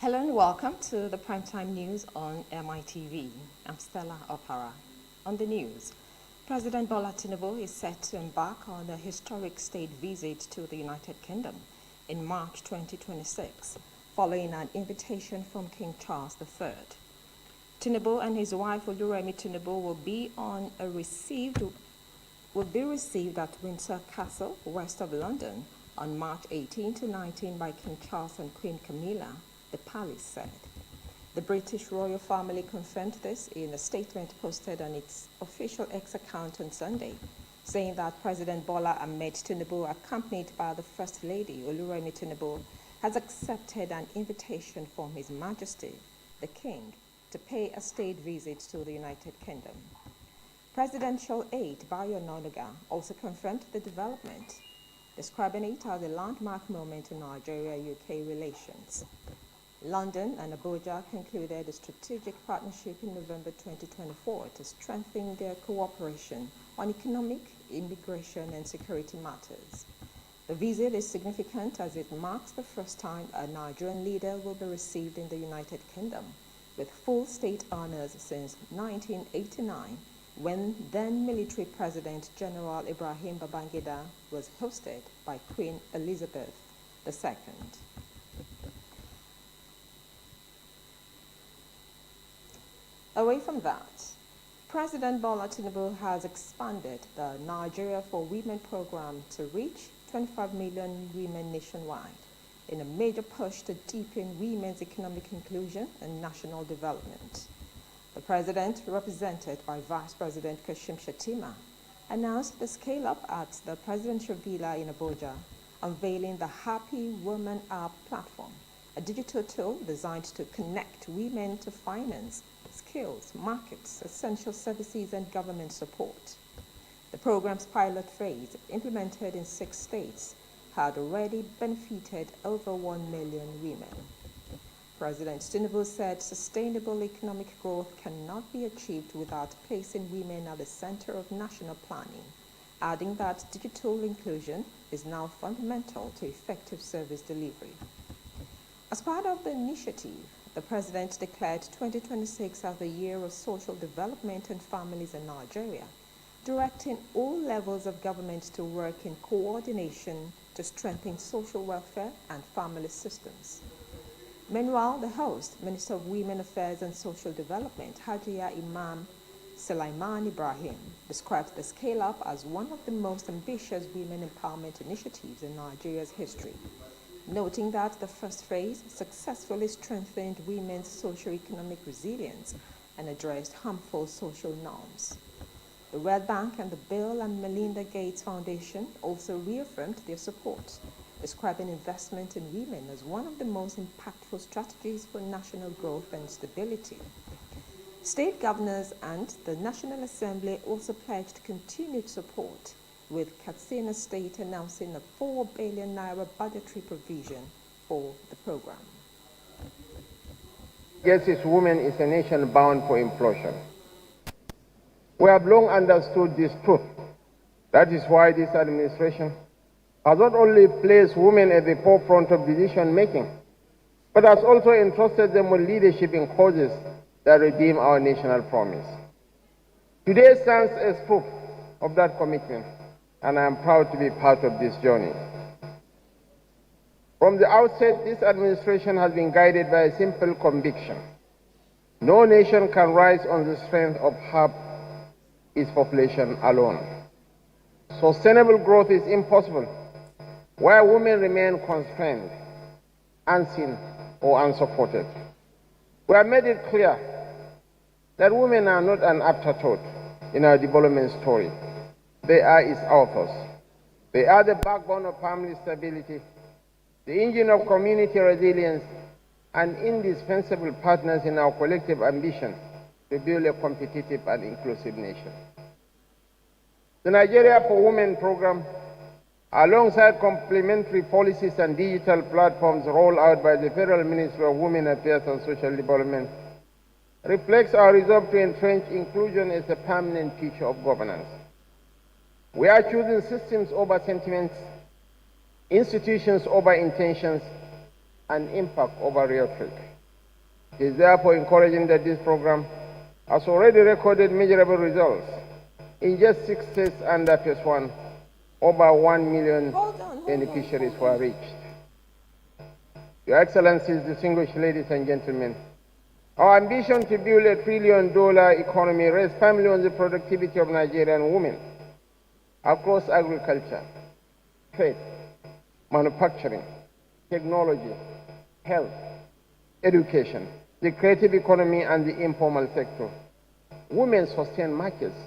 Hello and welcome to the Primetime News on Mitv. I'm Stella Opara. On the news, President Bola Tinubu is set to embark on a historic state visit to the United Kingdom in March 2026, following an invitation from King Charles III. Tinubu and his wife Oluremi Tinubu will be received at Windsor Castle, west of London, on March 18 to 19 by King Charles and Queen Camilla, the palace said. The British royal family confirmed this in a statement posted on its official X account on Sunday, saying that President Bola Ahmed Tinubu, accompanied by the First Lady Oluremi Tinubu, has accepted an invitation from His Majesty, the King, to pay a state visit to the United Kingdom. Presidential aide Bayo Onanuga also confirmed the development, describing it as a landmark moment in Nigeria-UK relations. London and Abuja concluded a strategic partnership in November 2024 to strengthen their cooperation on economic, immigration, and security matters. The visit is significant as it marks the first time a Nigerian leader will be received in the United Kingdom, with full state honors since 1989, when then military President General Ibrahim Babangida was hosted by Queen Elizabeth II. Away from that, President Bola Tinubu has expanded the Nigeria for Women program to reach 25 million women nationwide in a major push to deepen women's economic inclusion and national development. The president, represented by Vice President Kashim Shettima, announced the scale-up at the presidential villa in Abuja, unveiling the Happy Woman app platform, a digital tool designed to connect women to finance, skills, markets, essential services, and government support. The program's pilot phase, implemented in 6 states, had already benefited over 1 million women. President Tinubu said sustainable economic growth cannot be achieved without placing women at the center of national planning, adding that digital inclusion is now fundamental to effective service delivery. As part of the initiative, the president declared 2026 as the year of social development and families in Nigeria, directing all levels of government to work in coordination to strengthen social welfare and family systems. Meanwhile, the host, Minister of Women Affairs and Social Development, Hajiya Imam Sulaiman Ibrahim, described the scale-up as one of the most ambitious women empowerment initiatives in Nigeria's history, noting that the first phase successfully strengthened women's socio-economic resilience and addressed harmful social norms. The World Bank and the Bill and Melinda Gates Foundation also reaffirmed their support, describing investment in women as one of the most impactful strategies for national growth and stability. State governors and the National Assembly also pledged continued support, with Katsina State announcing a 4 billion naira budgetary provision for the program. Yes, its women is a nation bound for implosion. We have long understood this truth. That is why this administration has not only placed women at the forefront of decision-making, but has also entrusted them with leadership in causes that redeem our national promise. Today stands as proof of that commitment, and I am proud to be part of this journey. From the outset, this administration has been guided by a simple conviction. No nation can rise on the strength of half its population alone. Sustainable growth is impossible where women remain constrained, unseen, or unsupported. We have made it clear that women are not an afterthought in our development story. They are its authors. They are the backbone of family stability, the engine of community resilience, and indispensable partners in our collective ambition to build a competitive and inclusive nation. The Nigeria for Women program, alongside complementary policies and digital platforms rolled out by the Federal Ministry of Women Affairs and Social Development, reflects our resolve to entrench inclusion as a permanent feature of governance. We are choosing systems over sentiments, institutions over intentions, and impact over rhetoric. It is therefore encouraging that this program has already recorded measurable results. In just 6 states under Phase 1, over 1 million beneficiaries were reached. Your Excellencies, distinguished ladies and gentlemen, our ambition to build $1 trillion economy rests firmly on the productivity of Nigerian women across agriculture, trade, manufacturing, technology, health, education, the creative economy, and the informal sector. Women sustain markets,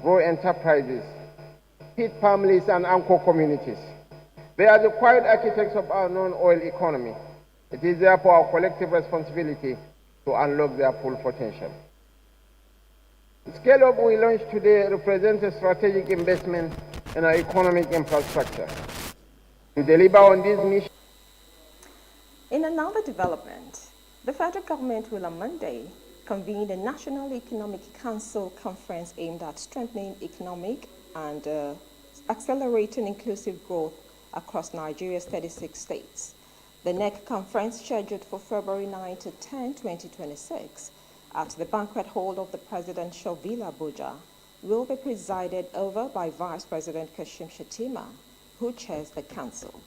grow enterprises, feed families, and anchor communities. They are the quiet architects of our non-oil economy. It is therefore our collective responsibility to unlock their full potential. The scale-up we launched today represents a strategic investment in our economic infrastructure. To deliver on this mission. In another development, the federal government will on Monday convene the National Economic Council conference aimed at strengthening economic and accelerating inclusive growth across Nigeria's 36 states. The NEC conference, scheduled for February 9 to 10, 2026, at the banquet hall of the Presidential Villa Abuja, will be presided over by Vice President Kashim Shettima, who chairs the council.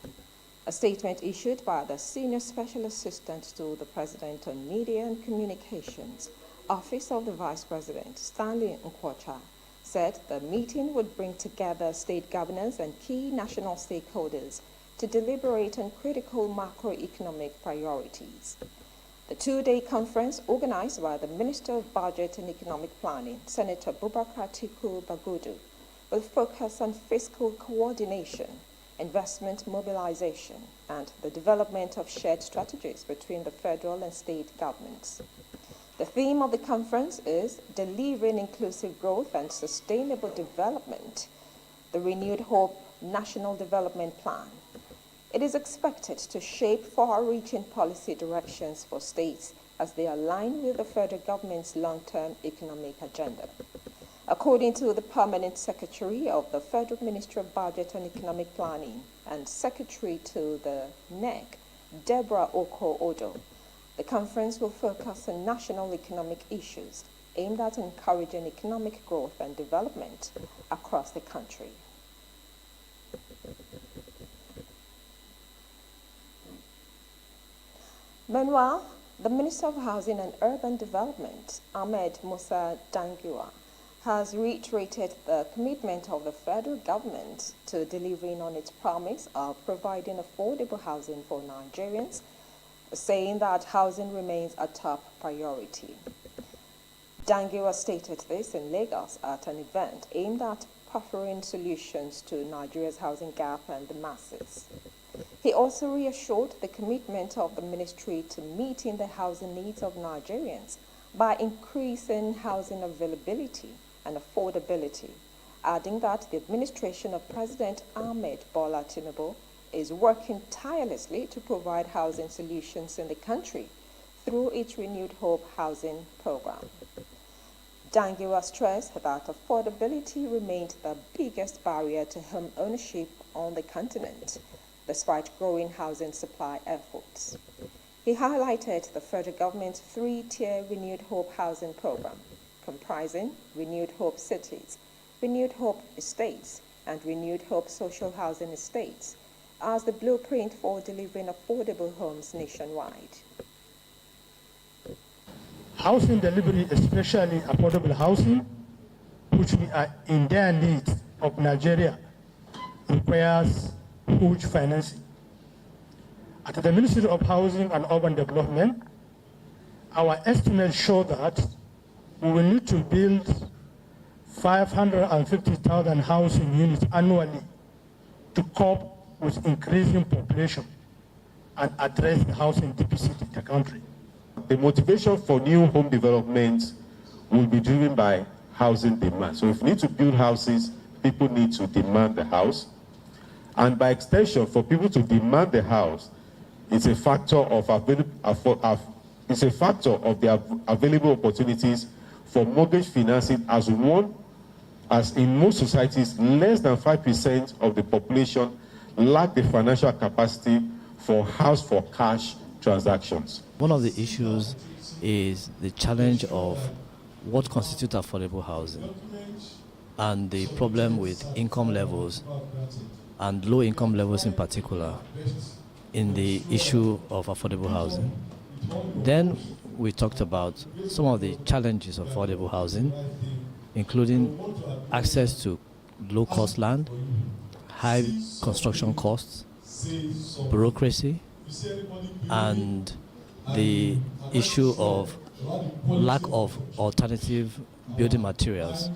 A statement issued by the Senior Special Assistant to the President on Media and Communications, Office of the Vice President, Stanley Nkwocha, said the meeting would bring together state governors and key national stakeholders to deliberate on critical macroeconomic priorities. The two-day conference, organized by the Minister of Budget and Economic Planning, Senator Bubakar Atiku Bagudu, will focus on fiscal coordination, investment mobilization, and the development of shared strategies between the federal and state governments. The theme of the conference is Delivering Inclusive Growth and Sustainable Development, the Renewed Hope National Development Plan. It is expected to shape far-reaching policy directions for states as they align with the federal government's long-term economic agenda. According to the Permanent Secretary of the Federal Ministry of Budget and Economic Planning and Secretary to the NEC, Deborah Oko-Odo, the conference will focus on national economic issues aimed at encouraging economic growth and development across the country. Meanwhile, the Minister of Housing and Urban Development, Ahmed Musa Dangiwa, has reiterated the commitment of the federal government to delivering on its promise of providing affordable housing for Nigerians, saying that housing remains a top priority. Dangiwa stated this in Lagos at an event aimed at offering solutions to Nigeria's housing gap and the masses. He also reassured the commitment of the ministry to meeting the housing needs of Nigerians by increasing housing availability and affordability, adding that the administration of President Ahmed Bola Tinubu is working tirelessly to provide housing solutions in the country through its Renewed Hope housing program. Dangiwa stressed that affordability remained the biggest barrier to home ownership on the continent, despite growing housing supply efforts. He highlighted the federal government's three-tier Renewed Hope housing program, comprising Renewed Hope Cities, Renewed Hope Estates, and Renewed Hope Social Housing Estates, as the blueprint for delivering affordable homes nationwide. Housing delivery, especially affordable housing, which we are in dire need of Nigeria, requires huge financing. At the Ministry of Housing and Urban Development, our estimates show that we will need to build 550,000 housing units annually to cope with increasing population and address the housing deficit in the country. The motivation for new home development will be driven by housing demand. So if we need to build houses, people need to demand the house. And by extension, for people to demand the house, it's a factor of the available opportunities for mortgage financing as in most societies, less than 5% of the population lack the financial capacity for house for cash transactions. One of the issues is the challenge of what constitutes affordable housing and the problem with income levels and low income levels in particular in the issue of affordable housing. Then we talked about some of the challenges of affordable housing, including access to low-cost land, high construction costs, bureaucracy, and the issue of lack of alternative building materials,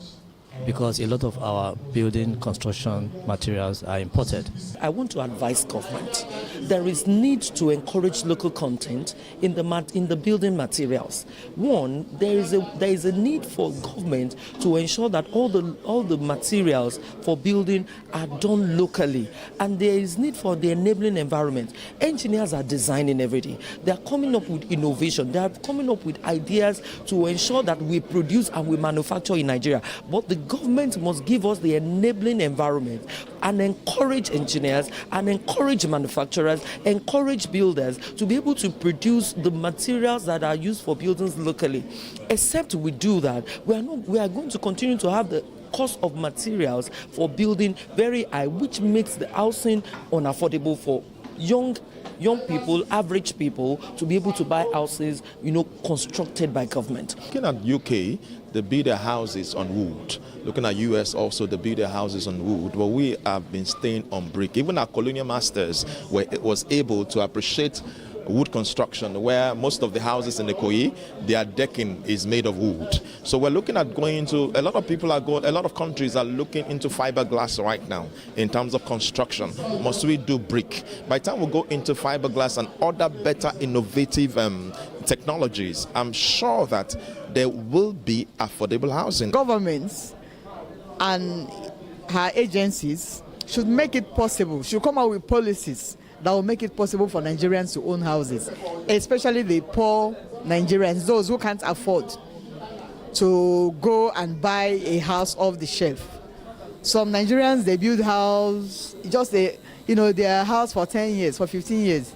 because a lot of our building construction materials are imported. I want to advise government. There is need to encourage local content in the building materials. One, there is a need for government to ensure that all the materials for building are done locally, and there is need for the enabling environment. Engineers are designing every day. They are coming up with innovation. They are coming up with ideas to ensure that we produce and we manufacture in Nigeria. But the government must give us the enabling environment and encourage engineers and encourage manufacturers, encourage builders to be able to produce the materials that are used for buildings locally. Except we do that, we are going to continue to have the cost of materials for building very high, which makes the housing unaffordable for young people, average people, to be able to buy houses, constructed by government. Looking at UK, they build their houses on wood. Looking at US also, they build their houses on wood. But we have been staying on brick. Even our colonial masters was able to appreciate wood construction, where most of the houses in the Ikoyi, their decking is made of wood. So we're looking at going into, a lot of countries are looking into fiberglass right now in terms of construction. Must we do brick? By the time we go into fiberglass and other better innovative technologies, I'm sure that there will be affordable housing. Governments and her agencies should make it possible, should come out with policies that will make it possible for Nigerians to own houses, especially the poor Nigerians, those who can't afford to go and buy a house off the shelf. Some Nigerians, they build house, their house for 10 years, for 15 years.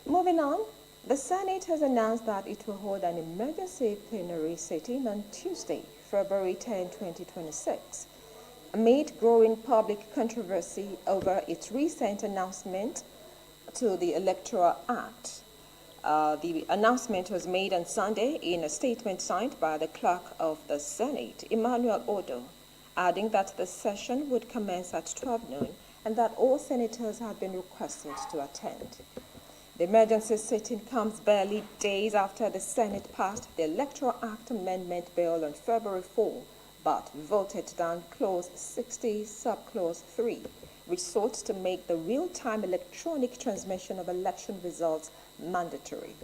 Moving on, the Senate has announced that it will hold an emergency plenary sitting on Tuesday, February 10, 2026. Amid growing public controversy over its recent announcement to the Electoral Act. The announcement was made on Sunday in a statement signed by the clerk of the Senate, Emmanuel Odo, adding that the session would commence at 12 noon and that all senators had been requested to attend. The emergency sitting comes barely days after the Senate passed the Electoral Act Amendment Bill on February 4, but voted down Clause 60, Subclause 3, which sought to make the real-time electronic transmission of election results mandatory.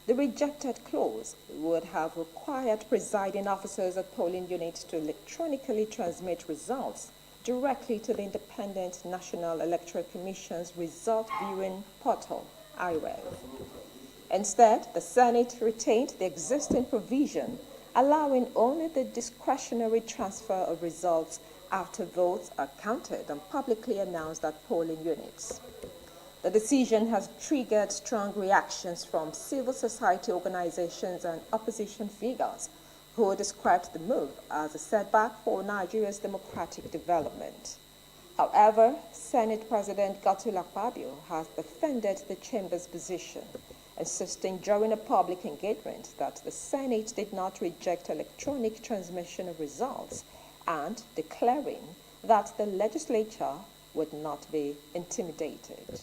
The rejected clause would have required presiding officers at polling units to electronically transmit results directly to the Independent National Electoral Commission's result viewing portal, IREV. Instead, the Senate retained the existing provision allowing only the discretionary transfer of results after votes are counted and publicly announced at polling units. The decision has triggered strong reactions from civil society organizations and opposition figures who described the move as a setback for Nigeria's democratic development. However, Senate President Godswill Akpabio has defended the chamber's position, insisting during a public engagement that the Senate did not reject electronic transmission of results and declaring that the legislature would not be intimidated.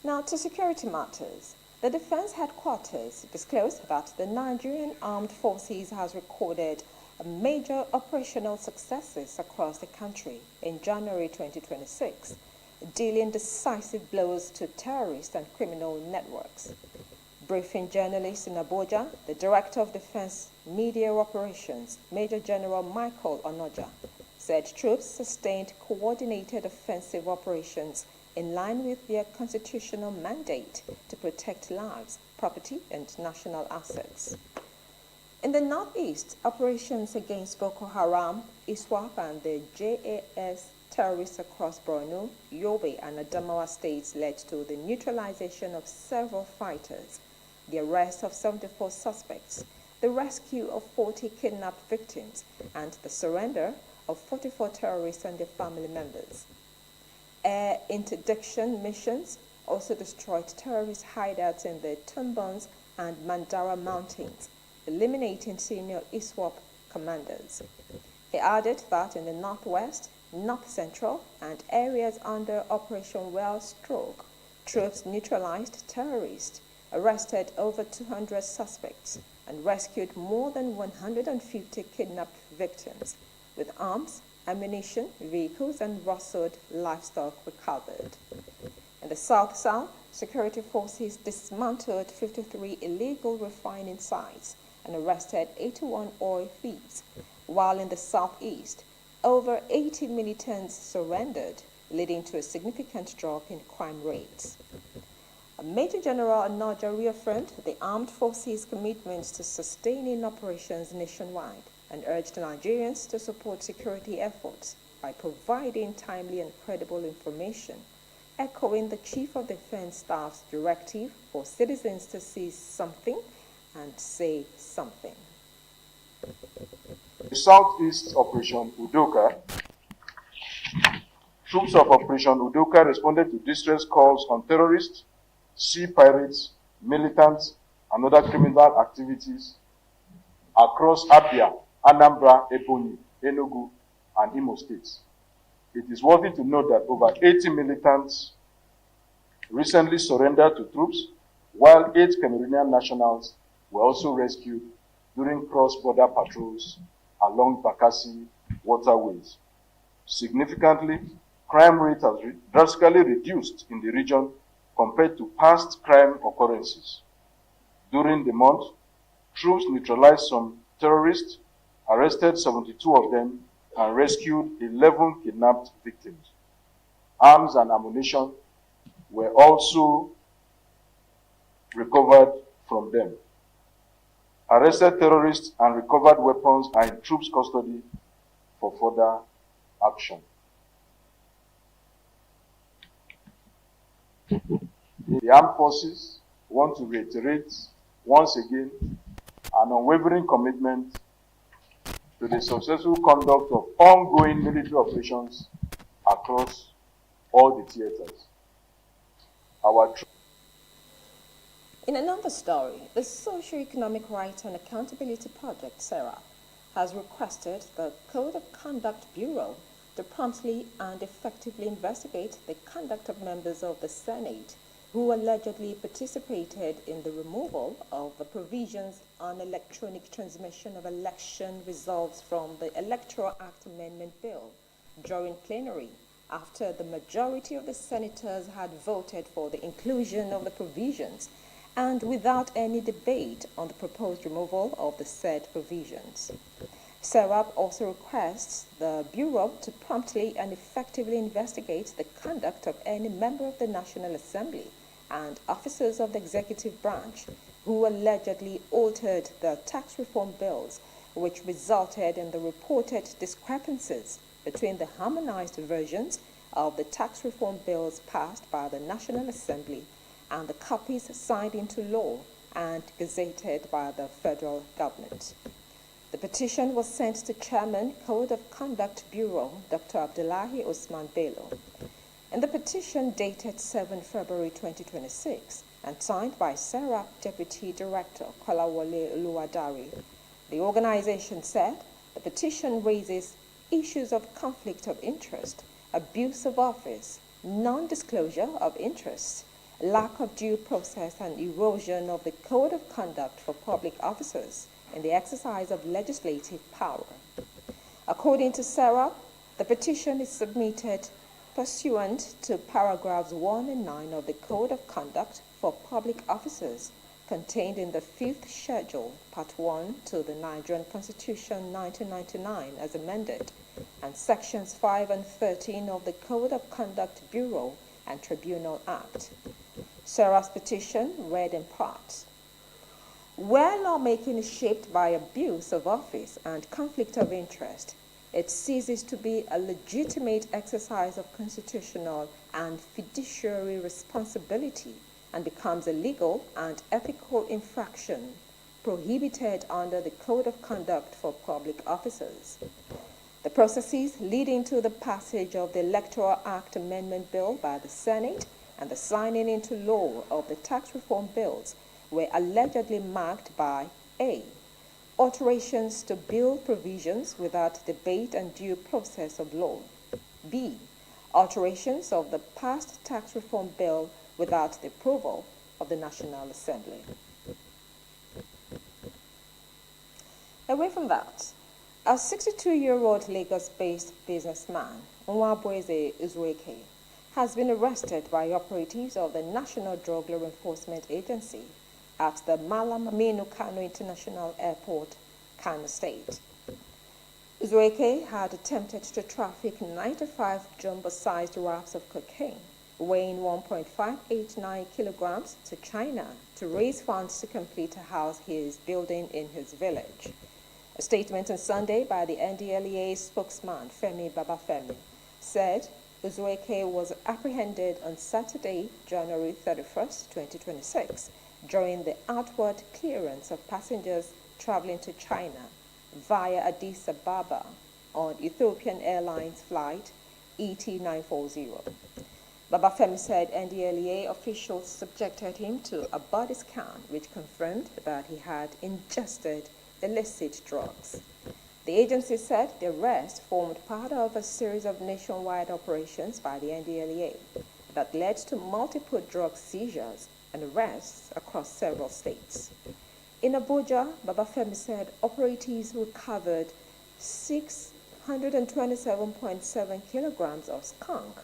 Now to security matters. The Defense Headquarters disclosed that the Nigerian Armed Forces has recorded major operational successes across the country in January 2026, dealing decisive blows to terrorist and criminal networks. Briefing journalists in Abuja, the Director of Defense Media Operations, Major General Michael Onoja, said troops sustained coordinated offensive operations in line with their constitutional mandate to protect lives, property, and national assets. In the Northeast, operations against Boko Haram, ISWAP, and the terrorists across Borno, Yobe, and Adamawa states led to the neutralization of several fighters, the arrest of 74 suspects, the rescue of 40 kidnapped victims, and the surrender of 44 terrorists and their family members. Air interdiction missions also destroyed terrorist hideouts in the Tumbans and Mandara Mountains, eliminating senior ISWAP commanders. He added that in the northwest, north central, and areas under Operation Wellstroke, troops neutralized terrorists, arrested over 200 suspects, and rescued more than 150 kidnapped victims, with arms, ammunition, vehicles, and rustled livestock recovered. In the south-south, security forces dismantled 53 illegal refining sites and arrested 81 oil thieves, while in the southeast, over 80 militants surrendered, leading to a significant drop in crime rates. Major General Anoja reaffirmed the armed forces' commitment to sustaining operations nationwide and urged Nigerians to support security efforts by providing timely and credible information, echoing the Chief of Defense Staff's directive for citizens to see something and say something. The Southeast Operation Udoka, troops of Operation Udoka responded to distress calls on terrorists, sea pirates, militants, and other criminal activities across Abia, Anambra, Ebonyi, Enugu, and Imo states. It is worthy to note that over 80 militants recently surrendered to troops, while 8 Cameroonian nationals were also rescued during cross-border patrols along Bakassi waterways. Significantly, crime rate has drastically reduced in the region compared to past crime occurrences. During the month, troops neutralized some terrorists, arrested 72 of them, and rescued 11 kidnapped victims. Arms and ammunition were also recovered from them. Arrested terrorists and recovered weapons are in troops' custody for further action. The armed forces want to reiterate once again an unwavering commitment to the successful conduct of ongoing military operations across all the theaters. In another story, the Socio-Economic Rights and Accountability Project, SERA, has requested the Code of Conduct Bureau to promptly and effectively investigate the conduct of members of the Senate who allegedly participated in the removal of the provisions on electronic transmission of election results from the Electoral Act Amendment Bill during plenary, after the majority of the senators had voted for the inclusion of the provisions and without any debate on the proposed removal of the said provisions. SERAP also requests the Bureau to promptly and effectively investigate the conduct of any member of the National Assembly and officers of the executive branch who allegedly altered the tax reform bills, which resulted in the reported discrepancies between the harmonized versions of the tax reform bills passed by the National Assembly and the copies signed into law and gazetted by the federal government. The petition was sent to Chairman, Code of Conduct Bureau, Dr. Abdullahi Usman Bello. In the petition dated 7 February 2026 and signed by SERAP Deputy Director Kolawole Oluwadari, the organization said the petition raises issues of conflict of interest, abuse of office, non-disclosure of interests, lack of due process, and erosion of the Code of Conduct for public officers in the exercise of legislative power. According to SERAP, the petition is submitted pursuant to paragraphs 1 and 9 of the Code of Conduct for Public Officers contained in the 5th Schedule, Part 1 to the Nigerian Constitution 1999 as amended, and Sections 5 and 13 of the Code of Conduct Bureau and Tribunal Act. SERA's petition read in part: where lawmaking is shaped by abuse of office and conflict of interest, it ceases to be a legitimate exercise of constitutional and fiduciary responsibility and becomes a legal and ethical infraction prohibited under the Code of Conduct for Public Officers. The processes leading to the passage of the Electoral Act Amendment Bill by the Senate and the signing into law of the tax reform bills were allegedly marked by A. Alterations to bill provisions without debate and due process of law. B. Alterations of the passed tax reform bill without the approval of the National Assembly. Away from that, a 62-year-old Lagos-based businessman, Nwabueze Uzueke, has been arrested by operatives of the National Drug Law Enforcement Agency at the Malam Aminu Kano International Airport, Kano State. Uzueke had attempted to traffic 95 jumbo-sized wraps of cocaine weighing 1.589 kilograms to China to raise funds to complete a house he is building in his village. A statement on Sunday by the NDLEA spokesman, Femi Babafemi, said Uzueke was apprehended on Saturday, January 31st, 2026, during the outward clearance of passengers traveling to China via Addis Ababa on Ethiopian Airlines flight ET940. Babafemi said NDLEA officials subjected him to a body scan which confirmed that he had ingested illicit drugs. The agency said the arrest formed part of a series of nationwide operations by the NDLEA that led to multiple drug seizures and arrests across several states. In Abuja, Babafemi said operatives recovered 627.7 kilograms of skunk,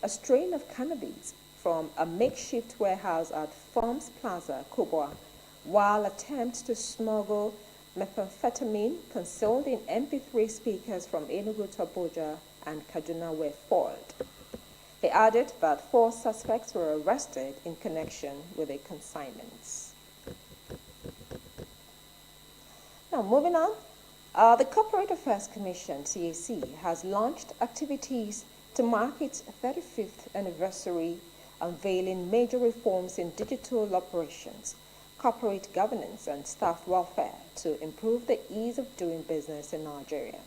a strain of cannabis, from a makeshift warehouse at Farms Plaza, Kubwa, while attempts to smuggle methamphetamine concealed in MP3 speakers from Enugu to Abuja and Kaduna were foiled. He added that 4 suspects were arrested in connection with the consignments. Now, moving on, the Corporate Affairs Commission, CAC, has launched activities to mark its 35th anniversary, unveiling major reforms in digital operations, corporate governance, and staff welfare to improve the ease of doing business in Nigeria.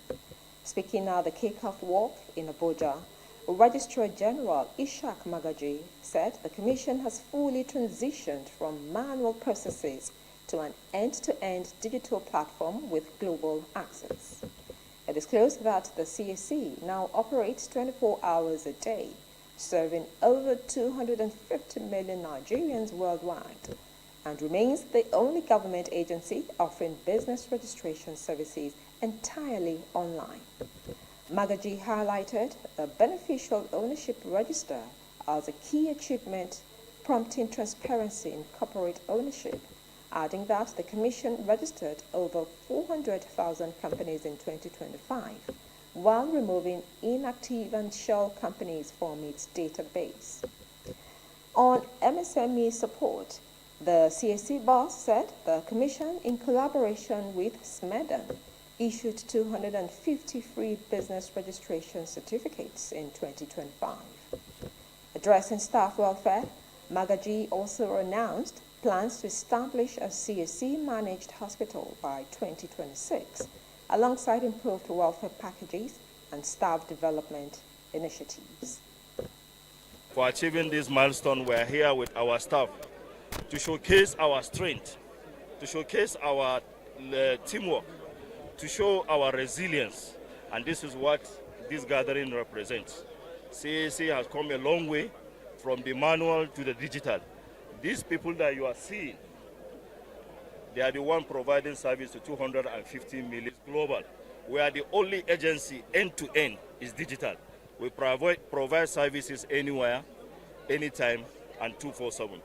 Speaking at the kickoff walk in Abuja, Registrar General Ishaq Magaji said the Commission has fully transitioned from manual processes to an end-to-end digital platform with global access. It disclosed that the CAC now operates 24 hours a day, serving over 250 million Nigerians worldwide, and remains the only government agency offering business registration services entirely online. Magaji highlighted the beneficial ownership register as a key achievement, prompting transparency in corporate ownership, adding that the Commission registered over 400,000 companies in 2025, while removing inactive and shell companies from its database. On MSME support, the CAC boss said the Commission, in collaboration with SMEDAN, issued 253 business registration certificates in 2025. Addressing staff welfare, Magaji also announced plans to establish a CAC-managed hospital by 2026, alongside improved welfare packages and staff development initiatives. For achieving this milestone, we're here with our staff to showcase our strength, to showcase our teamwork, to show our resilience, and this is what this gathering represents. CAC has come a long way from the manual to the digital. These people that you are seeing, they are the one providing service to 250 million global. We are the only agency end-to-end is digital. We provide services anywhere, anytime, and 24/7.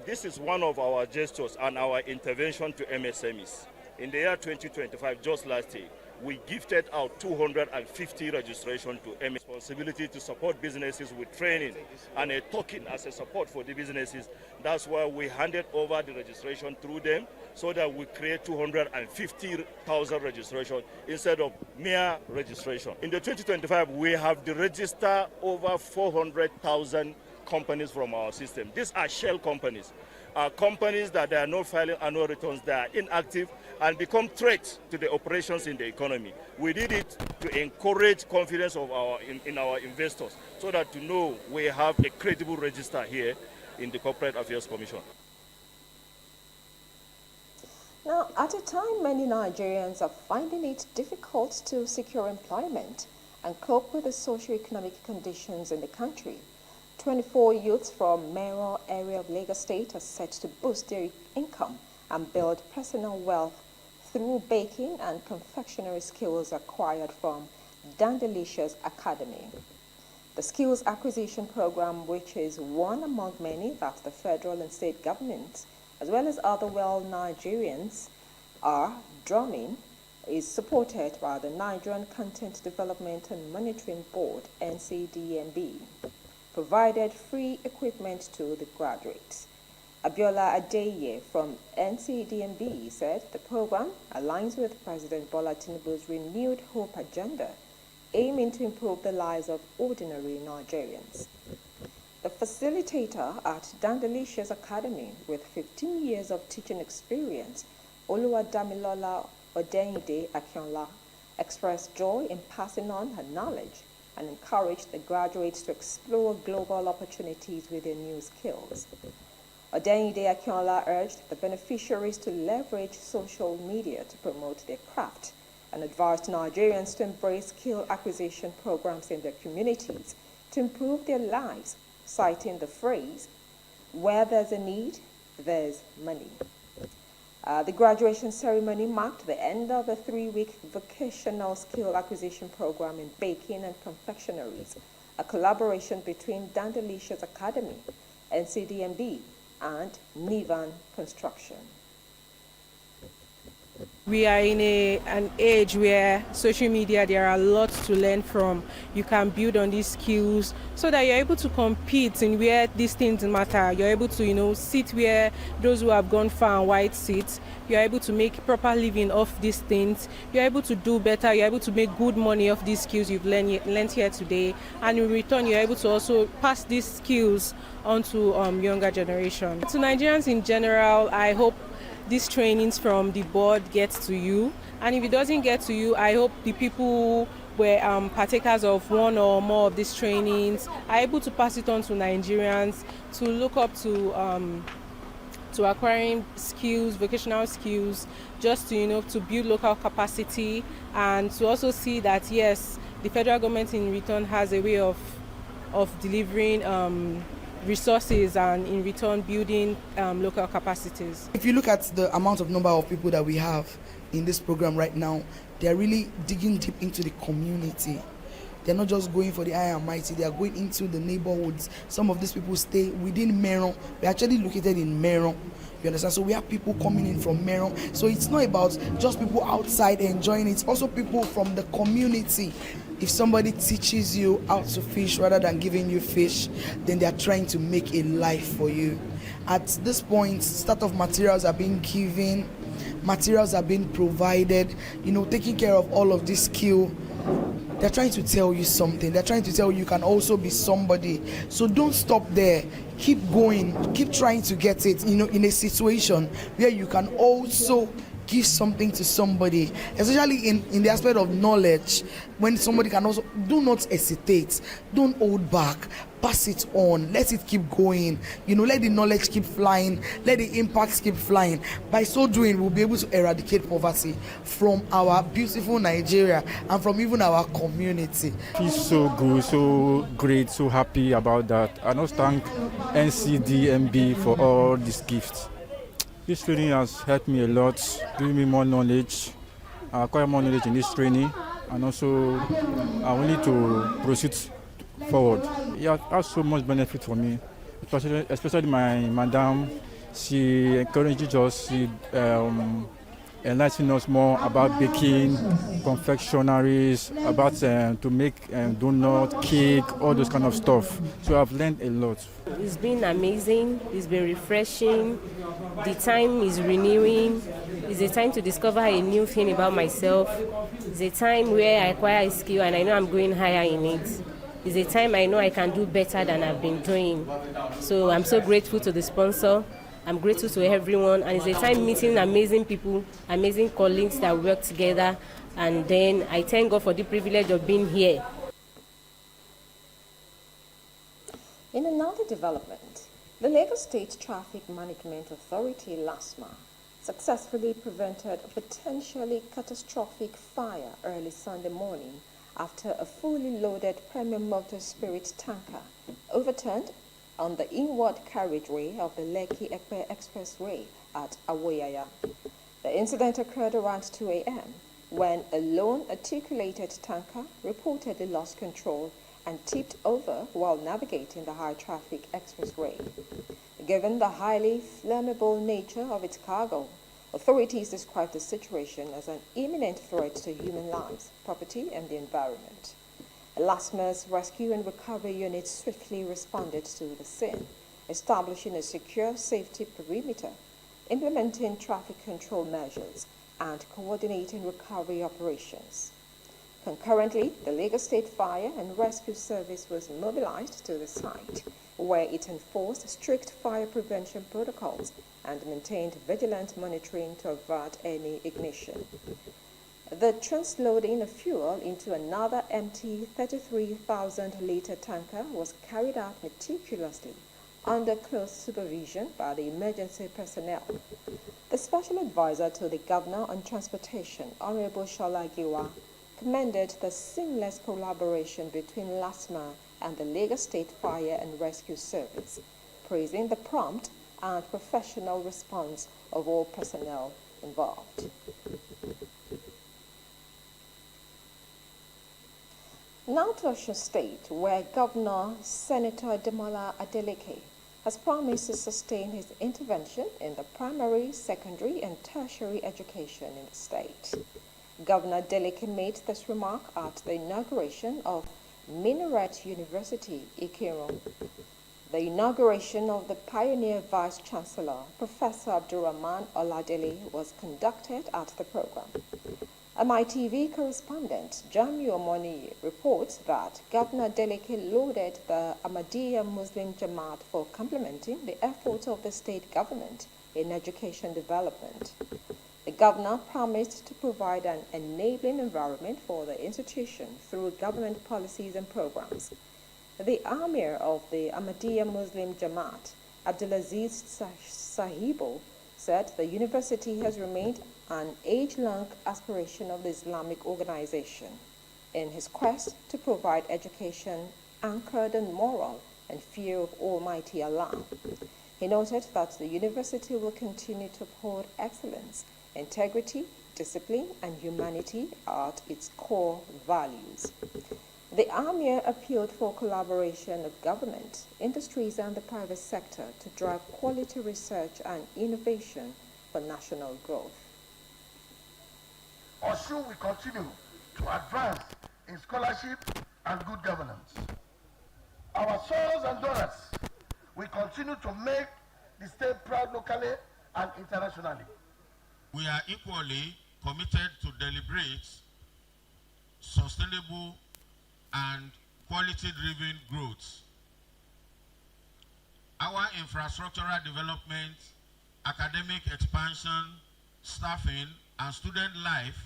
This is one of our gestures and our intervention to MSMEs. In the year 2025, just last year, we gifted out 250 registration to M. Responsibility to support businesses with training and a token as a support for the businesses. That's why we handed over the registration through them so that we create 250,000 registration instead of mere registration. In the 2025, we have to register over 400,000 companies from our system. These are shell companies. Companies that they are not filing annual returns, they are inactive and become threats to the operations in the economy. We did it to encourage confidence of in our investors so that to know we have a credible register here in the Corporate Affairs Commission. Now, at a time many Nigerians are finding it difficult to secure employment and cope with the socio-economic conditions in the country, 24 youths from Mero area of Lagos State are set to boost their income and build personal wealth through baking and confectionery skills acquired from Dandelicious Academy. The skills acquisition program, which is one among many that the federal and state governments, as well as other Nigerians, are drumming, is supported by the Nigerian Content Development and Monitoring Board, NCDMB. Provided free equipment to the graduates. Abiola Adeye from NCDMB said the program aligns with President Bola Tinubu's renewed hope agenda, aiming to improve the lives of ordinary Nigerians. The facilitator at Dandelicious Academy, with 15 years of teaching experience, Oluwadamilola Odeyinde Akinola, expressed joy in passing on her knowledge and encouraged the graduates to explore global opportunities with their new skills. Odeyinde Akinola urged the beneficiaries to leverage social media to promote their craft and advised Nigerians to embrace skill acquisition programs in their communities to improve their lives, citing the phrase, "Where there's a need, there's money." The graduation ceremony marked the end of a 3-week vocational skill acquisition program in baking and confectioneries, a collaboration between Dandelicious Academy, NCDMB, and Nivan Construction. We are in an age where social media, there are lots to learn from. You can build on these skills so that you're able to compete in where these things matter. You're able to, sit where those who have gone far and wide sit. You're able to make proper living off these things. You're able to do better. You're able to make good money off these skills you've learned here today. And in return, you're able to also pass these skills on to younger generation. To Nigerians in general, I hope these trainings from the board gets to you, and if it doesn't get to you, I hope the people who were partakers of one or more of these trainings are able to pass it on to Nigerians to look up to acquiring skills, vocational skills, just to build local capacity, and to also see that yes, the federal government in return has a way of delivering resources and in return building local capacities. If you look at the amount of number of people that we have in this program right now, they're really digging deep into the community. They're not just going for the high and mighty, they are going into the neighborhoods. Some of these people stay within Mero. We're actually located in Mero. You understand? So we have people coming in from Mero. So it's not about just people outside enjoying it, it's also people from the community. If somebody teaches you how to fish rather than giving you fish, then they are trying to make a life for you. At this point, start-off materials are being given, materials are being provided, taking care of all of this skill. They're trying to tell you something. They're trying to tell you can also be somebody. So don't stop there. Keep going. Keep trying to get it, in a situation where you can also give something to somebody, especially in the aspect of knowledge. When somebody can also, do not hesitate, don't hold back, pass it on, let it keep going, let the knowledge keep flying, let the impacts keep flying. By so doing, we'll be able to eradicate poverty from our beautiful Nigeria and from even our community. It's so good, so great, so happy about that. I must thank NCDMB for all these gifts. This training has helped me a lot, giving me more knowledge. I acquire more knowledge in this training, and also I need to proceed forward. It has so much benefit for me, especially my madam. She encourages us, she enlighten us more about baking, confectionaries, about to make donut, cake, all those kind of stuff. So I've learned a lot. It's been amazing. It's been refreshing. The time is renewing. It's a time to discover a new thing about myself. It's a time where I acquire a skill and I know I'm going higher in it. It's a time I know I can do better than I've been doing. So I'm so grateful to the sponsor. I'm grateful to everyone, and it's a time meeting amazing people, amazing colleagues that work together, and then I thank God for the privilege of being here. In another development, the Lagos State Traffic Management Authority, LASMA, successfully prevented a potentially catastrophic fire early Sunday morning after a fully loaded premium motor spirit tanker overturned on the inward carriageway of the Lekki-Epe Expressway at Awoyaya. The incident occurred around 2 a.m. when a lone articulated tanker reportedly lost control and tipped over while navigating the high-traffic expressway. Given the highly flammable nature of its cargo, authorities described the situation as an imminent threat to human lives, property, and the environment. LASMA's rescue and recovery unit swiftly responded to the scene, establishing a secure safety perimeter, implementing traffic control measures, and coordinating recovery operations. Concurrently, the Lagos State Fire and Rescue Service was mobilized to the site, where it enforced strict fire prevention protocols and maintained vigilant monitoring to avert any ignition. The transloading of fuel into another empty 33,000-liter tanker was carried out meticulously under close supervision by the emergency personnel. The special advisor to the Governor on Transportation, Honorable Shola Giwa, commended the seamless collaboration between LASMA and the Lagos State Fire and Rescue Service, praising the prompt and professional response of all personnel involved. Now to Osun State, where Governor Senator Demola Adeleke has promised to sustain his intervention in the primary, secondary, and tertiary education in the state. Governor Adeleke made this remark at the inauguration of Minaret University, Ikirun. The inauguration of the pioneer Vice Chancellor, Professor Abdurrahman Oladele, was conducted at the program. A Mitv correspondent, Jamiu Omoni, reports that Governor Adeleke lauded the Ahmadiyya Muslim Jamaat for complementing the efforts of the state government in education development. The governor promised to provide an enabling environment for the institution through government policies and programs. The Amir of the Ahmadiyya Muslim Jamaat, Abdulaziz Sahibo, said the university has remained an age-long aspiration of the Islamic organization in his quest to provide education anchored in moral and fear of Almighty Allah. He noted that the university will continue to uphold excellence, integrity, discipline, and humanity at its core values. The Amir appealed for collaboration of government, industries, and the private sector to drive quality research and innovation for national growth. Osun will continue to advance in scholarship and good governance. Our sons and daughters will continue to make the state proud locally and internationally. We are equally committed to deliberate, sustainable, and quality-driven growth. Our infrastructural development, academic expansion, staffing, and student life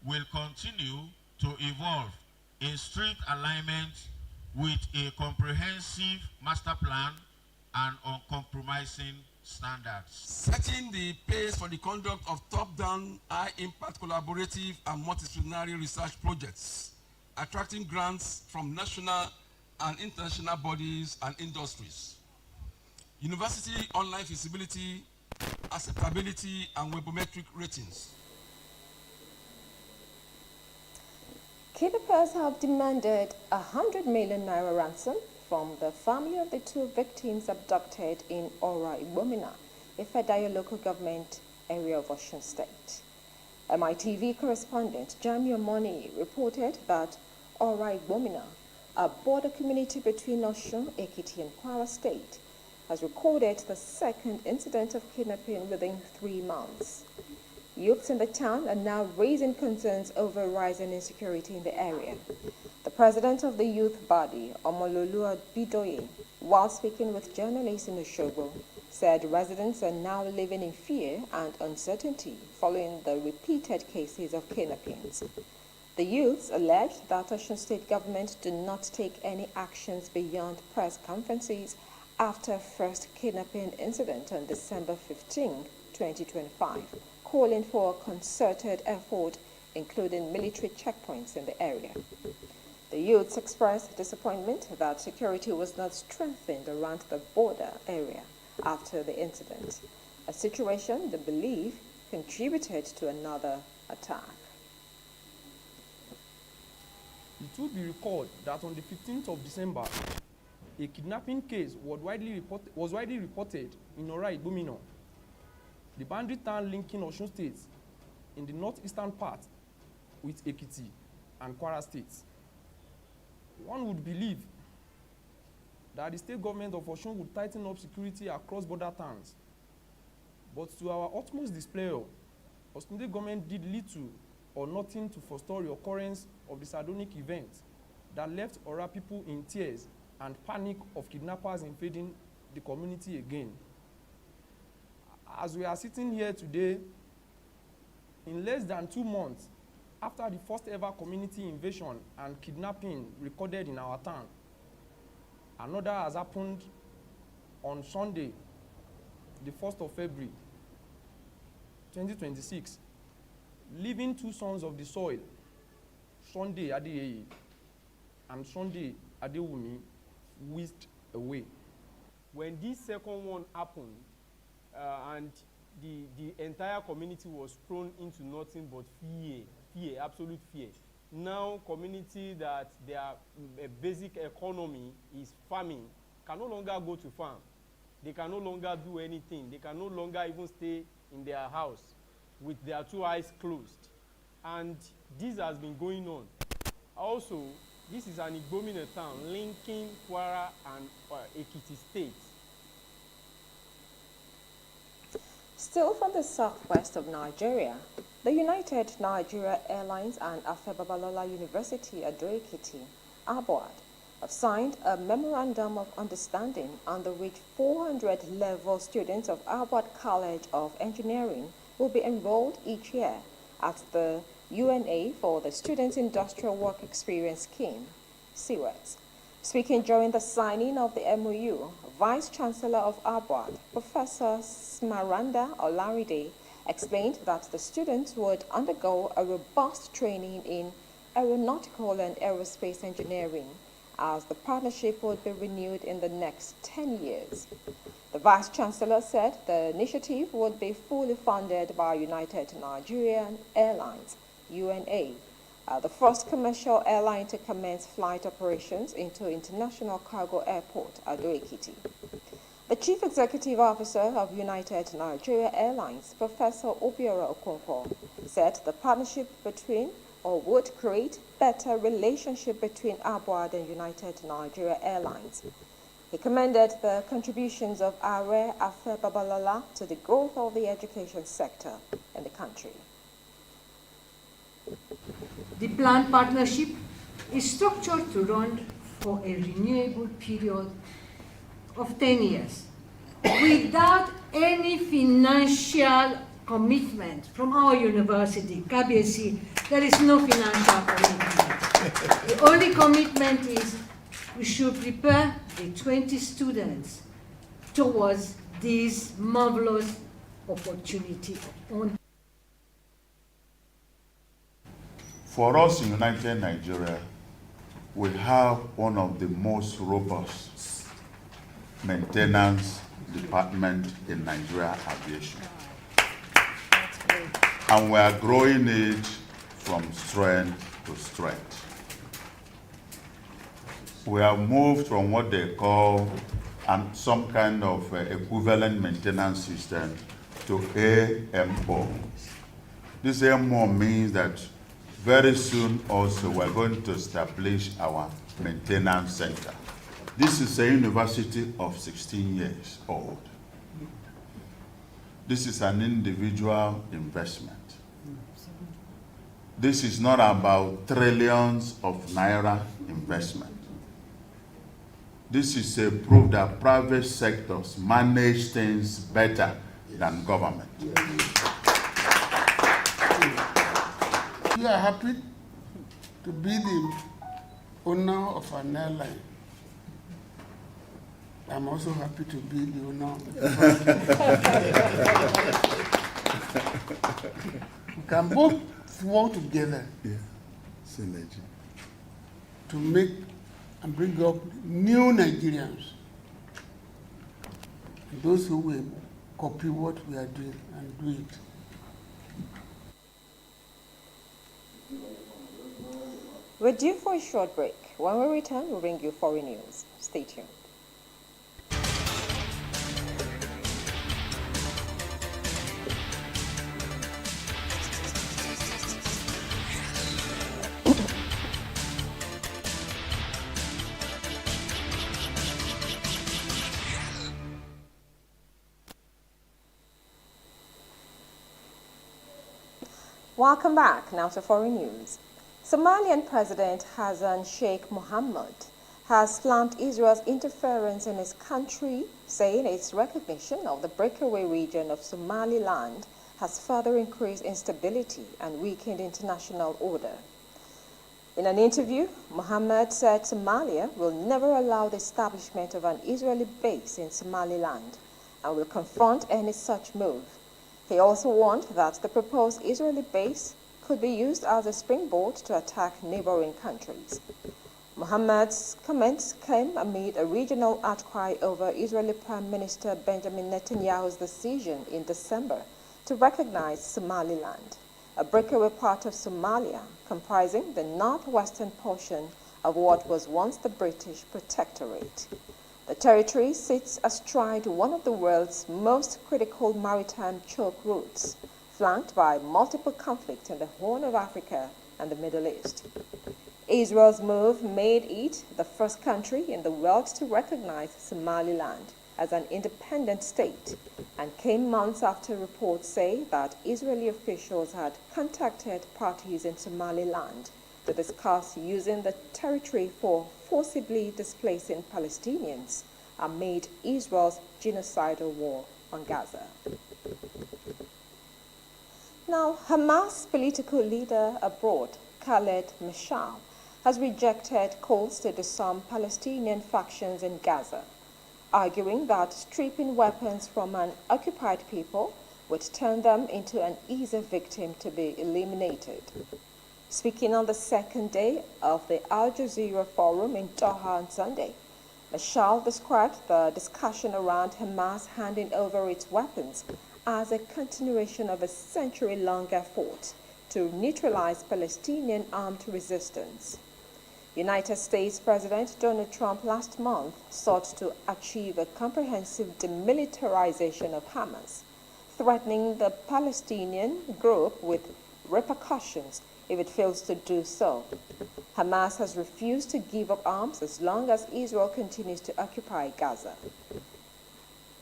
will continue to evolve in strict alignment with a comprehensive master plan and uncompromising standards. Setting the pace for the conduct of top-down, high-impact collaborative and multidisciplinary research projects, attracting grants from national and international bodies and industries. University online feasibility, acceptability, and webometric ratings. Kidnappers have demanded 100 million naira ransom from the family of the two victims abducted in Ora Ibomina, a Fedaya local government area of Osun State. MITV correspondent Jamia Moni reported that Ora Igbomina, a border community between Osun, Ekiti and Kwara State, has recorded the second incident of kidnapping within 3 months. Youths in the town are now raising concerns over rising insecurity in the area. The president of the youth body, Omololu Bidoye, while speaking with journalists in Osogbo, said residents are now living in fear and uncertainty following the repeated cases of kidnappings. The youths alleged that Osun State government do not take any actions beyond press conferences after first kidnapping incident on December 15, 2025, calling for a concerted effort, including military checkpoints in the area. The youths expressed disappointment that security was not strengthened around the border area after the incident, a situation they believe contributed to another attack. It will be recalled that on the 15th of December, a kidnapping case was widely reported in Ora Igbomina, the boundary town linking Osun State in the northeastern part with Ekiti and Kwara states. One would believe that the state government of Osun would tighten up security across border towns. But to our utmost despair, Osun State government did little or nothing to forestall the occurrence of the sardonic event that left Ora people in tears and panic of kidnappers invading the community again. As we are sitting here today, in less than 2 months after the first ever community invasion and kidnapping recorded in our town, another has happened on Sunday, the 1st of February, 2026, leaving 2 sons of the soil, Sunday Adeyeye and Sunday Adewumi, whisked away. When this second one happened, and the entire community was thrown into nothing but fear, absolute fear. Now, community that their basic economy is farming can no longer go to farm. They can no longer do anything. They can no longer even stay in their house with their 2 eyes closed. And this has been going on. Also, this is an Igbomina town linking Kwara and Ekiti states. Still from the southwest of Nigeria, the United Nigeria Airlines and Afebabalola University Ado-Ekiti, ABOAD, have signed a memorandum of understanding under which 400 level students of ABOAD College of Engineering will be enrolled each year at the UNA for the Students' Industrial Work Experience Scheme, SEWEX. Speaking during the signing of the MOU, Vice Chancellor of ABOAD, Professor Smaranda Olaride, explained that the students would undergo a robust training in aeronautical and aerospace engineering, as the partnership would be renewed in the next 10 years. The Vice Chancellor said the initiative would be fully funded by United Nigerian Airlines, UNA, the first commercial airline to commence flight operations into International Cargo Airport, Ado-Ekiti. The Chief Executive Officer of United Nigeria Airlines, Professor Obiora Okonkwo, said the partnership would create better relationship between ABOAD and United Nigeria Airlines. He commended the contributions of Are Afe Babalola to the growth of the education sector in the country. The planned partnership is structured to run for a renewable period of 10 years without any financial commitment from our university, KBSC. There is no financial commitment. The only commitment is we should prepare the 20 students towards this marvelous opportunity. For us in United Nigeria, we have one of the most robust maintenance department in Nigeria aviation. And we are growing it from strength to strength. We have moved from what they call some kind of equivalent maintenance system to AMO, This MO means that very soon also we're going to establish our maintenance center. This is a university of 16 years old. This is an individual investment. This is not about trillions of naira investment. This is a proof that private sectors manage things better than government. We are happy to be the owner of an airline. I'm also happy to be the owner of we can both work together to make and bring up new Nigerians, those who will copy what we are doing and do it. We're due for a short break. When we return, we'll bring you foreign news. Stay tuned. Welcome back. Now to foreign news. Somalian President Hassan Sheikh Mohamud has slammed Israel's interference in his country, saying its recognition of the breakaway region of Somaliland has further increased instability and weakened international order. In an interview, Mohammed said Somalia will never allow the establishment of an Israeli base in Somaliland and will confront any such move. He also warned that the proposed Israeli base could be used as a springboard to attack neighboring countries. Mohammed's comments came amid a regional outcry over Israeli Prime Minister Benjamin Netanyahu's decision in December to recognize Somaliland, a breakaway part of Somalia comprising the northwestern portion of what was once the British protectorate. The territory sits astride one of the world's most critical maritime choke routes, flanked by multiple conflicts in the Horn of Africa and the Middle East. Israel's move made it the first country in the world to recognize Somaliland as an independent state and came months after reports say that Israeli officials had contacted parties in Somaliland to discuss using the territory for forcibly displacing Palestinians amid Israel's genocidal war on Gaza. Now, Hamas political leader abroad, Khaled Mashal, has rejected calls to disarm Palestinian factions in Gaza, arguing that stripping weapons from an occupied people would turn them into an easy victim to be eliminated. Speaking on the second day of the Al Jazeera Forum in Doha on Sunday, Mashal described the discussion around Hamas handing over its weapons as a continuation of a century-long effort to neutralize Palestinian armed resistance. United States President Donald Trump last month sought to achieve a comprehensive demilitarization of Hamas, threatening the Palestinian group with repercussions if it fails to do so. Hamas has refused to give up arms as long as Israel continues to occupy Gaza.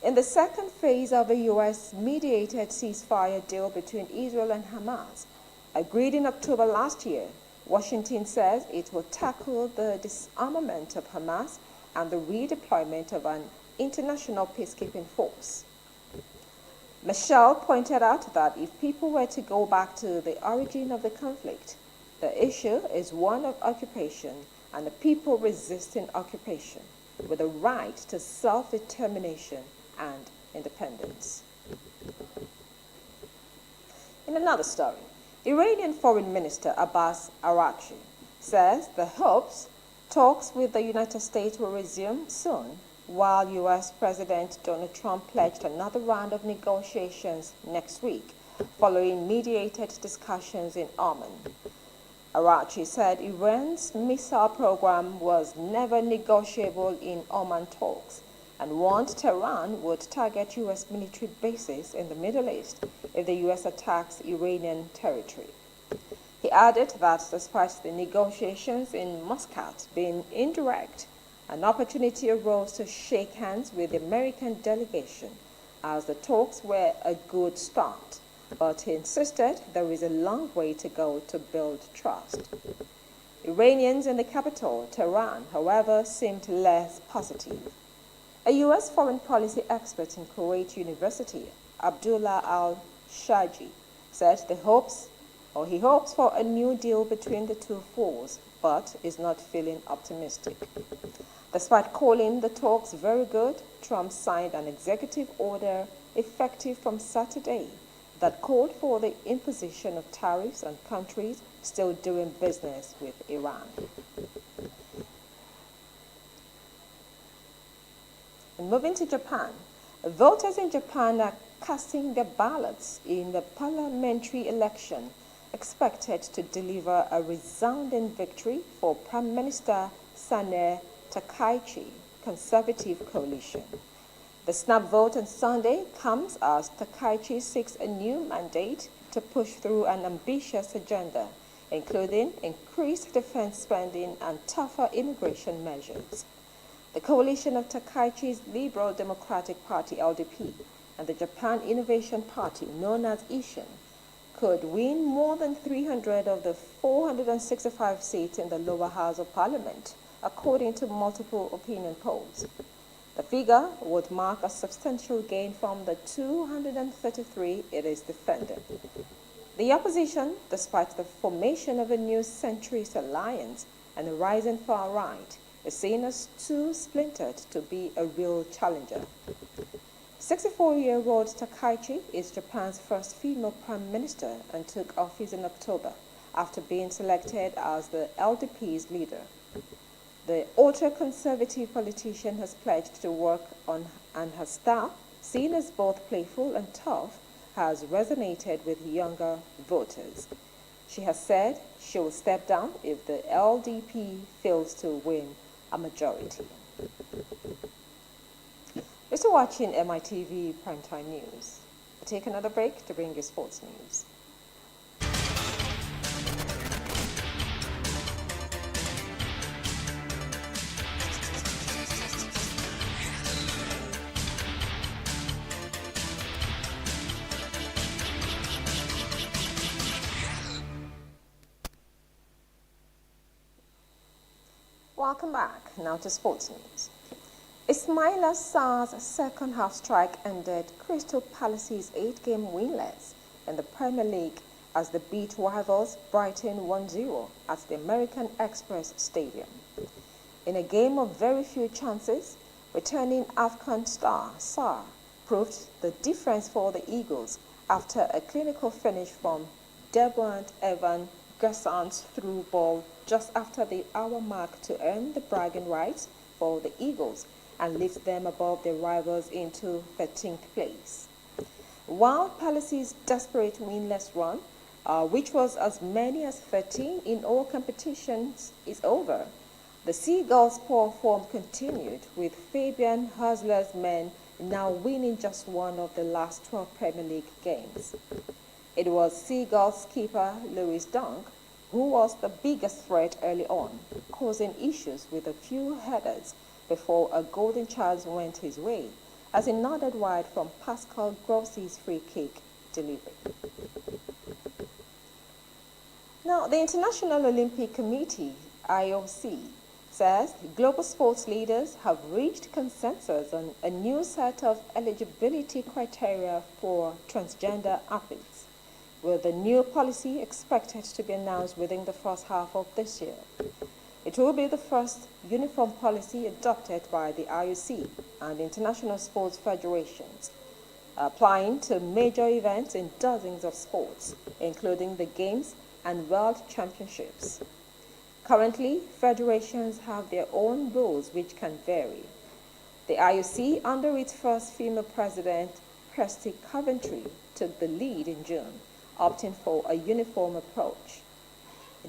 In the second phase of a U.S.-mediated ceasefire deal between Israel and Hamas, agreed in October last year, Washington says it will tackle the disarmament of Hamas and the redeployment of an international peacekeeping force. Mashal pointed out that if people were to go back to the origin of the conflict, the issue is one of occupation and the people resisting occupation with a right to self-determination and independence. In another story, Iranian Foreign Minister Abbas Araghchi says the hopes talks with the United States will resume soon, while U.S. President Donald Trump pledged another round of negotiations next week, following mediated discussions in Oman. Araghchi said Iran's missile program was never negotiable in Oman talks, and warned Tehran would target U.S. military bases in the Middle East if the U.S. attacks Iranian territory. He added that despite the negotiations in Muscat being indirect, an opportunity arose to shake hands with the American delegation as the talks were a good start, but he insisted there is a long way to go to build trust. Iranians in the capital, Tehran, however, seemed less positive. A U.S. foreign policy expert in Kuwait University, Abdullah al-Shaji, said he hopes for a new deal between the two foes, but is not feeling optimistic. Despite calling the talks very good, Trump signed an executive order effective from Saturday that called for the imposition of tariffs on countries still doing business with Iran. And moving to Japan, voters in Japan are casting their ballots in the parliamentary election expected to deliver a resounding victory for Prime Minister Sanae Takaichi Conservative Coalition. The snap vote on Sunday comes as Takaichi seeks a new mandate to push through an ambitious agenda, including increased defense spending and tougher immigration measures. The coalition of Takaichi's Liberal Democratic Party, LDP, and the Japan Innovation Party, known as Ishin, could win more than 300 of the 465 seats in the lower house of parliament, according to multiple opinion polls. The figure would mark a substantial gain from the 233 it is defended. The opposition, despite the formation of a new centrist alliance and a rising far right, is seen as too splintered to be a real challenger. 64-year-old Takaichi is Japan's first female prime minister and took office in October after being selected as the LDP's leader. The ultra-conservative politician has pledged to work on, and her style, seen as both playful and tough, has resonated with younger voters. She has said she will step down if the LDP fails to win a majority. You're still watching MITV Primetime News. We'll take another break to bring you sports news. Welcome back. Now to sports news. Ismaila Sarr's second half strike ended Crystal Palace's 8-game winless in the Premier League as they beat rivals Brighton 1-0 at the American Express Stadium. In a game of very few chances, returning AFCON star Sarr proved the difference for the Eagles after a clinical finish from Debuant Evan Gerson's through ball just after the hour mark to earn the bragging rights for the Eagles and lift them above their rivals into 13th place. While Palace's desperate winless run, which was as many as 13 in all competitions, is over, the Seagulls' poor form continued, with Fabian Husler's men now winning just one of the last 12 Premier League games. It was Seagulls skipper Lewis Dunk who was the biggest threat early on, causing issues with a few headers before a golden chance went his way, as he nodded wide from Pascal Grossi's free kick delivery. Now, the International Olympic Committee, IOC, says global sports leaders have reached consensus on a new set of eligibility criteria for transgender athletes, with the new policy expected to be announced within the first half of this year. It will be the first uniform policy adopted by the IOC and international sports federations, applying to major events in dozens of sports, including the Games and World Championships. Currently, federations have their own rules which can vary. The IOC, under its first female president, Kirsty Coventry, took the lead in June, opting for a uniform approach.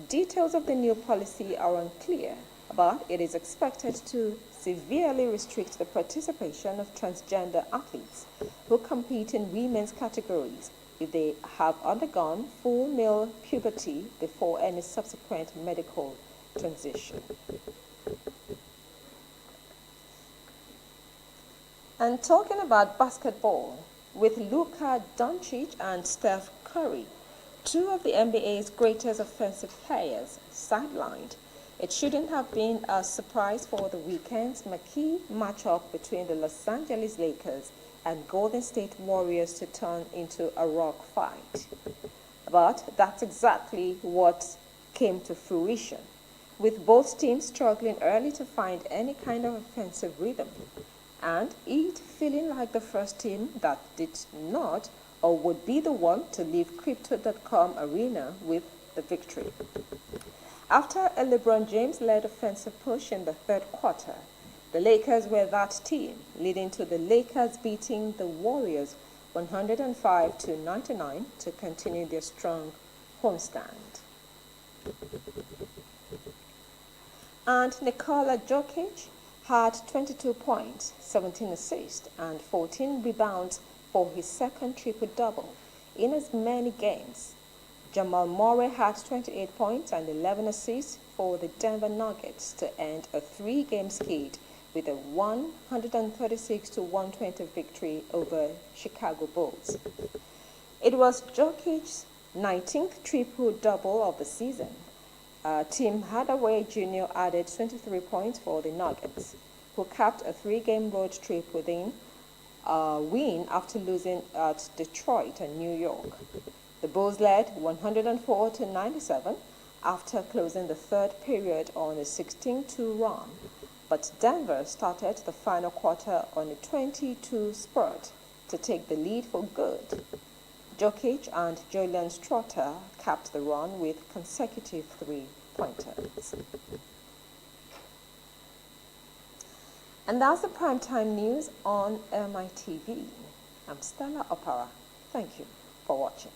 Details of the new policy are unclear, but it is expected to severely restrict the participation of transgender athletes who compete in women's categories if they have undergone full male puberty before any subsequent medical transition. And talking about basketball, with Luka Doncic and Steph Curry, two of the NBA's greatest offensive players, sidelined, it shouldn't have been a surprise for the weekend's marquee matchup between the Los Angeles Lakers and Golden State Warriors to turn into a rock fight. But that's exactly what came to fruition, with both teams struggling early to find any kind of offensive rhythm, and it feeling like the first team that did not or would be the one to leave Crypto.com arena with the victory. After a LeBron James-led offensive push in the third quarter, the Lakers were that team, leading to the Lakers beating the Warriors 105-99 to continue their strong homestand. And Nikola Jokic had 22 points, 17 assists, and 14 rebounds for his second triple-double in as many games. Jamal Murray had 28 points and 11 assists for the Denver Nuggets to end a three-game skid with a 136-120 victory over Chicago Bulls. It was Jokic's 19th triple-double of the season. Tim Hardaway Jr. added 23 points for the Nuggets, who capped a three-game road trip within a win after losing at Detroit and New York. The Bulls led 104-97 after closing the third period on a 16-2 run, but Denver started the final quarter on a 22 spurt to take the lead for good. Jokic and Julian Strother capped the run with consecutive three-pointers. And that's the primetime news on Mitv. I'm Stella Opera. Thank you for watching.